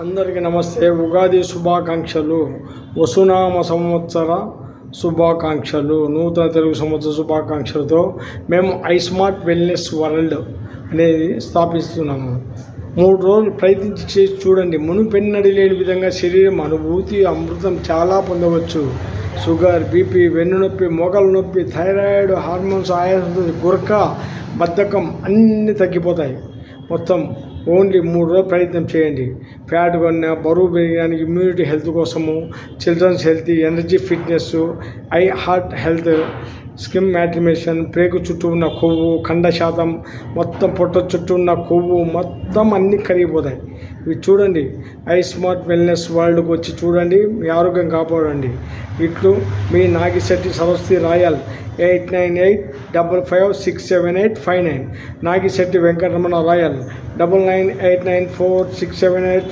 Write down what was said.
అందరికీ నమస్తే. ఉగాది శుభాకాంక్షలు. వసునామ సంవత్సర శుభాకాంక్షలు. నూతన తెలుగు సంవత్సర శుభాకాంక్షలతో మేము ఐస్మార్ట్ వెల్నెస్ వరల్డ్ అనేది స్థాపిస్తున్నాము. 3 రోజులు ప్రయత్నించి చేసి చూడండి. మునుపెన్నడి లేని విధంగా శరీరం అనుభూతి అమృతం చాలా పొందవచ్చు. షుగర్, బీపీ, వెన్నునొప్పి, మోకాల నొప్పి, థైరాయిడ్, హార్మోన్స్, ఆయాసం, గురక, బద్ధకం అన్నీ తగ్గిపోతాయి. మొత్తం ఓన్లీ 3 రోజులు ప్రయత్నం చేయండి. ఫ్యాట్ కొన్న, బరువు పెరగడానికి, ఇమ్యూనిటీ హెల్త్ కోసము, children's health, energy, fitness, eye heart health, skin మ్యాట్రిమేషన్, ప్రేగు చుట్టూ ఉన్న కొవ్వు, ఖండ శాతం, మొత్తం పొట్ట చుట్టూ ఉన్న కొవ్వు మొత్తం అన్నీ కరిగిపోతాయి. ఇవి చూడండి. ఐస్మార్ట్ వెల్నెస్ వరల్డ్కి వచ్చి చూడండి. మీ ఆరోగ్యం కాపాడండి. ఇట్లు మీ నాగిశెట్టి సరస్వతి రాయల్ 8985567859. నాగిశెట్టి వెంకటరమణ రాయల్ 99894678